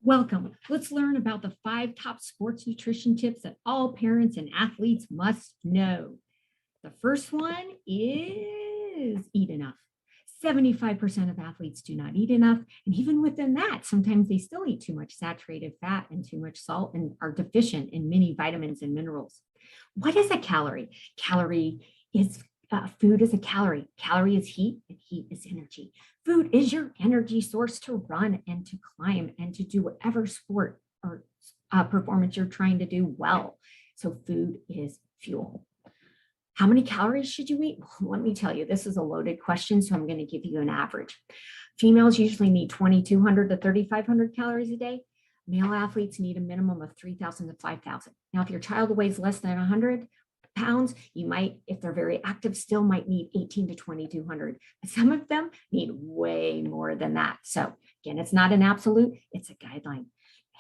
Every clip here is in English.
Welcome. Let's learn about the 5 top sports nutrition tips that all parents and athletes must know. The first one is eat enough. 75% of athletes do not eat enough. And even within that, sometimes they still eat too much saturated fat and too much salt and are deficient in many vitamins and minerals. What is a calorie? Calorie is Food is a calorie. Calorie is heat, and heat is energy. Food is your energy source to run and to climb and to do whatever sport or performance you're trying to do well. So food is fuel. How many calories should you eat? Well, let me tell you, this is a loaded question, so I'm going to give you an average. Females usually need 2,200 to 3,500 calories a day. Male athletes need a minimum of 3,000 to 5,000. Now, if your child weighs less than 100 pounds, you might, if they're very active, still might need 18 to 2,200. But some of them need way more than that. So again, it's not an absolute, it's a guideline.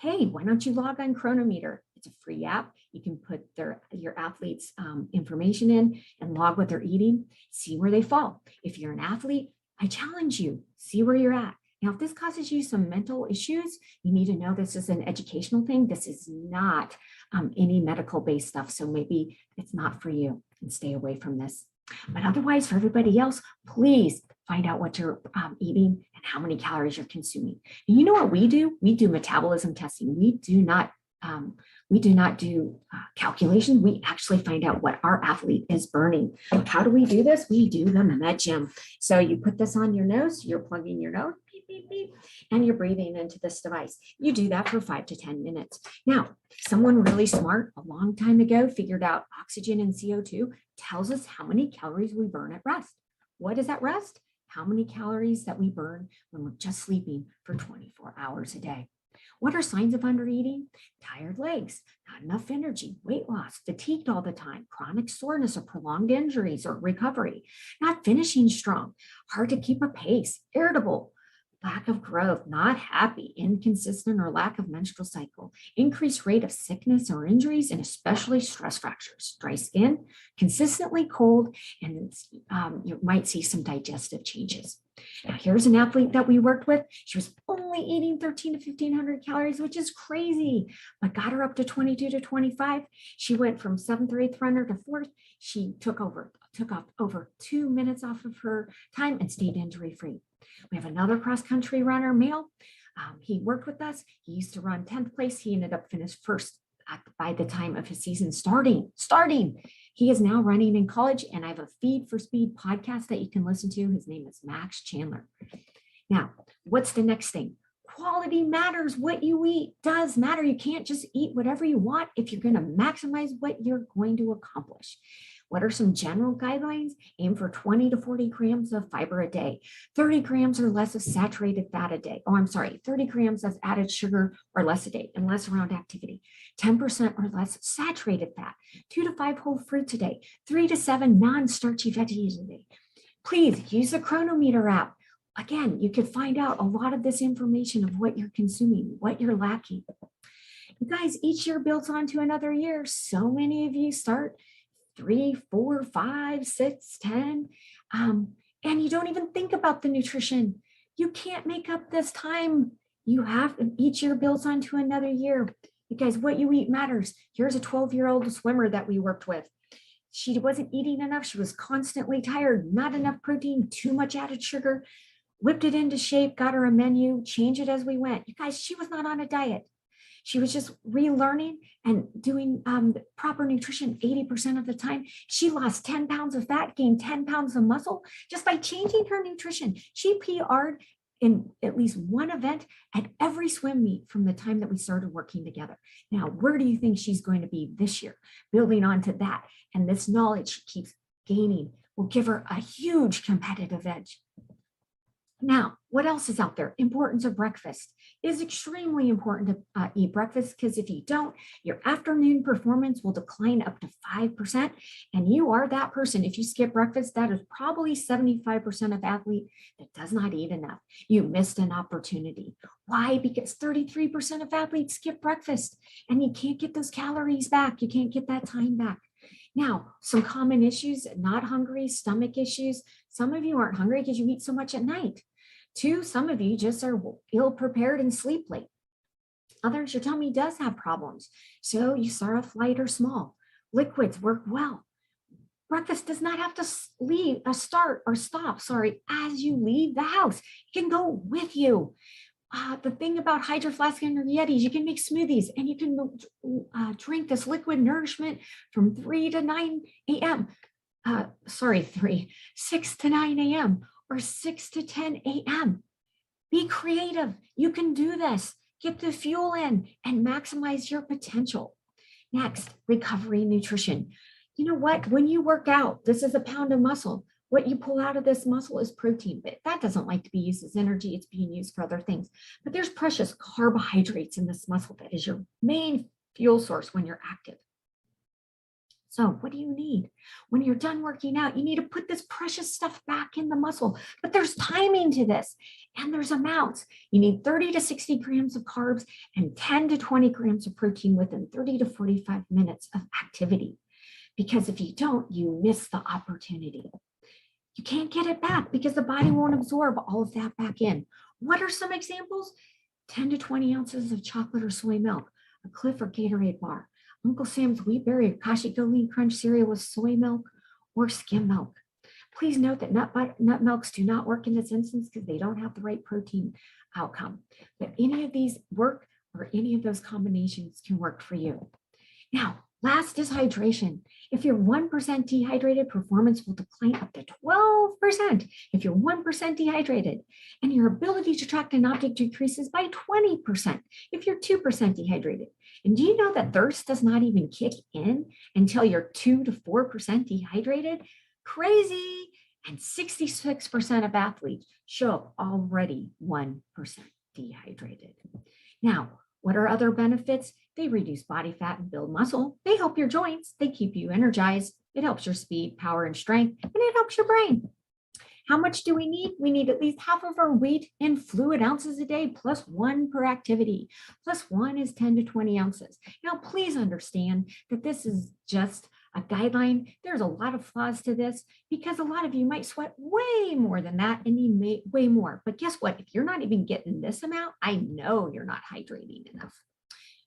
Hey, why don't you log on Chronometer? It's a free app. You can put your athletes' information in and log what they're eating, see where they fall. If you're an athlete, I challenge you, see where you're at. Now, if this causes you some mental issues, you need to know this is an educational thing. This is not any medical-based stuff. So maybe it's not for you and stay away from this. But otherwise, for everybody else, please find out what you're eating and how many calories you're consuming. And you know what we do? We do metabolism testing. We do not do calculations. We actually find out what our athlete is burning. How do we do this? We do the Med Gym. So you put this on your nose, you're plugging your nose, beep, beep, beep, and you're breathing into this device. You do that for 5 to 10 minutes. Now, someone really smart a long time ago figured out oxygen and CO2 tells us how many calories we burn at rest. What is at rest? How many calories that we burn when we're just sleeping for 24 hours a day. What are signs of undereating? Tired legs, not enough energy, weight loss, fatigued all the time, chronic soreness or prolonged injuries or recovery, not finishing strong, hard to keep a pace, irritable, lack of growth, not happy, inconsistent or lack of menstrual cycle, increased rate of sickness or injuries, and especially stress fractures, dry skin, consistently cold, and you might see some digestive changes. Now, here's an athlete that we worked with. She was only eating 1,300 to 1,500 calories, which is crazy, but got her up to 22 to 25. She went from 7th or 8th runner to 4th. She took off over 2 minutes off of her time and stayed injury free. We have another cross-country runner, male. He worked with us. He used to run 10th place. He ended up finished first by the time of his season starting. He is now running in college, and I have a Feed for Speed podcast that you can listen to. His name is Max Chandler. Now, what's the next thing? Quality matters. What you eat does matter. You can't just eat whatever you want if you're going to maximize what you're going to accomplish. What are some general guidelines? Aim for 20 to 40 grams of fiber a day, 30 grams or less of saturated fat a day. 30 grams of added sugar or less a day, unless around activity. 10% or less saturated fat, 2 to 5 whole fruits a day, 3 to 7 non-starchy veggies a day. Please use the Chronometer app. Again, you could find out a lot of this information of what you're consuming, what you're lacking. You guys, each year builds onto another year. So many of you start 3, 4, 5, 6, 10, and you don't even think about the nutrition. You can't make up this time. Each year builds onto another year. You guys, what you eat matters. Here's a 12-year-old swimmer that we worked with. She wasn't eating enough. She was constantly tired, not enough protein, too much added sugar, whipped it into shape, got her a menu, changed it as we went. You guys, she was not on a diet. She was just relearning and doing proper nutrition 80% of the time. She lost 10 pounds of fat, gained 10 pounds of muscle just by changing her nutrition. She PR'd in at least one event at every swim meet from the time that we started working together. Now, where do you think she's going to be this year? Building onto that. And this knowledge she keeps gaining will give her a huge competitive edge. Now, what else is out there? Importance of breakfast. It is extremely important to eat breakfast because if you don't, your afternoon performance will decline up to 5%. And you are that person. If you skip breakfast, that is probably 75% of athlete that does not eat enough. You missed an opportunity. Why? Because 33% of athletes skip breakfast and you can't get those calories back. You can't get that time back. Now, some common issues, not hungry, stomach issues. Some of you aren't hungry because you eat so much at night. 2, some of you just are ill prepared and sleep late. Others, your tummy does have problems. So you start off light or small. Liquids work well. Breakfast does not have to start or stop, as you leave the house. It can go with you. The thing about Hydro Flask and Yetis, you can make smoothies and you can drink this liquid nourishment from 3 to 9 a.m. 6 to 9 a.m. or 6 to 10 a.m. Be creative. You can do this. Get the fuel in and maximize your potential. Next, recovery nutrition. You know what? When you work out, this is a pound of muscle. What you pull out of this muscle is protein, but that doesn't like to be used as energy. It's being used for other things. But there's precious carbohydrates in this muscle that is your main fuel source when you're active. So what do you need? When you're done working out, you need to put this precious stuff back in the muscle. But there's timing to this, and there's amounts. You need 30 to 60 grams of carbs and 10 to 20 grams of protein within 30 to 45 minutes of activity. Because if you don't, you miss the opportunity. You can't get it back because the body won't absorb all of that back in. What are some examples? 10 to 20 ounces of chocolate or soy milk, a Cliff or Gatorade bar, Uncle Sam's Wheat Berry or Kashi Go Lean Crunch cereal with soy milk or skim milk. Please note that nut milks do not work in this instance because they don't have the right protein outcome. But any of these work, or any of those combinations can work for you. Now, last is hydration. If you're 1% dehydrated, performance will decline up to 12% if you're 1% dehydrated. And your ability to track an object decreases by 20% if you're 2% dehydrated. And do you know that thirst does not even kick in until you're 2 to 4% dehydrated? Crazy. And 66% of athletes show up already 1% dehydrated. Now, what are other benefits? They reduce body fat and build muscle. They help your joints. They keep you energized. It helps your speed, power, and strength, and it helps your brain. How much do we need? We need at least half of our weight in fluid ounces a day, plus 1 per activity. Plus 1 is 10 to 20 ounces. Now, please understand that this is just a guideline. There's a lot of flaws to this because a lot of you might sweat way more than that and you may way more. But guess what? If you're not even getting this amount, I know you're not hydrating enough.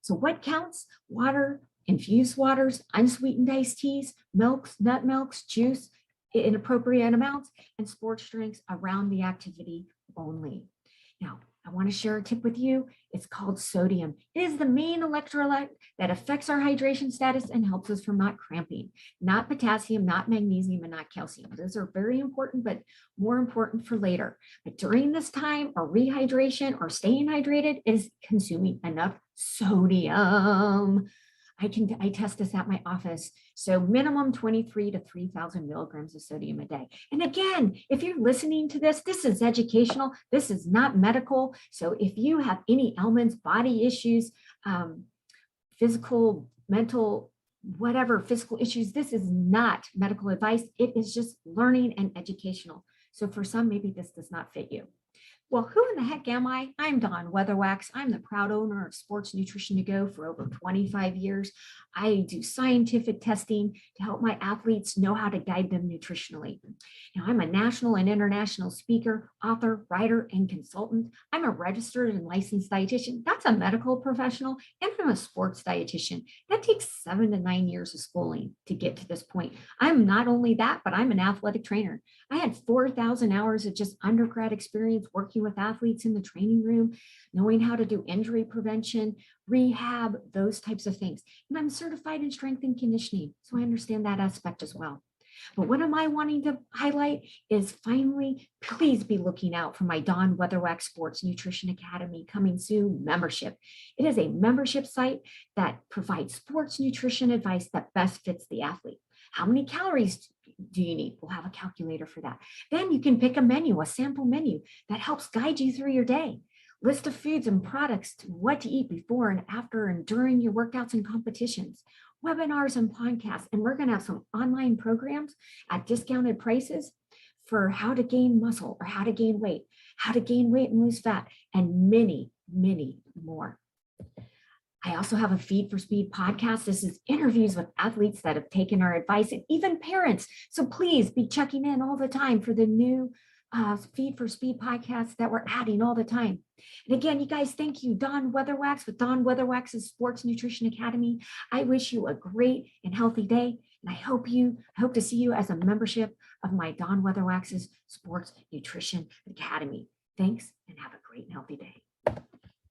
So what counts? Water, infused waters, unsweetened iced teas, milks, nut milks, juice in appropriate amounts, and sports drinks around the activity only. Now, I want to share a tip with you. It's called sodium. It is the main electrolyte that affects our hydration status and helps us from not cramping. Not potassium, not magnesium, and not calcium. Those are very important, but more important for later. But during this time, or rehydration or staying hydrated is consuming enough sodium. I test this at my office. So minimum 23 to 3,000 milligrams of sodium a day. And again, if you're listening to this, this is educational. This is not medical. So if you have any ailments, body issues, physical, mental, whatever physical issues, this is not medical advice. It is just learning and educational. So for some, maybe this does not fit you. Well, who in the heck am I? I'm Dawn Weatherwax. I'm the proud owner of Sports Nutrition to Go for over 25 years. I do scientific testing to help my athletes know how to guide them nutritionally. Now, I'm a national and international speaker, author, writer, and consultant. I'm a registered and licensed dietitian. That's a medical professional. And I'm a sports dietitian. That takes 7 to 9 years of schooling to get to this point. I'm not only that, but I'm an athletic trainer. I had 4,000 hours of just undergrad experience working with athletes in the training room, knowing how to do injury prevention, rehab, those types of things. And I'm certified in strength and conditioning, so I understand that aspect as well. But what am I wanting to highlight is finally, please be looking out for my Dawn Weatherwax Sports Nutrition Academy coming soon membership. It is a membership site that provides sports nutrition advice that best fits the athlete. How many calories do you need? We'll have a calculator for that. Then you can pick a menu, a sample menu that helps guide you through your day. List of foods and products, what to eat before and after and during your workouts and competitions, webinars and podcasts. And we're going to have some online programs at discounted prices for how to gain muscle or how to gain weight and lose fat, and many, many more. I also have a Feed for Speed podcast. This is interviews with athletes that have taken our advice and even parents. So please be checking in all the time for the new Feed for Speed podcasts that we're adding all the time. And again, you guys, thank you, Don Weatherwax with Don Weatherwax's Sports Nutrition Academy. I wish you a great and healthy day. And I hope to see you as a membership of my Don Weatherwax's Sports Nutrition Academy. Thanks and have a great and healthy day.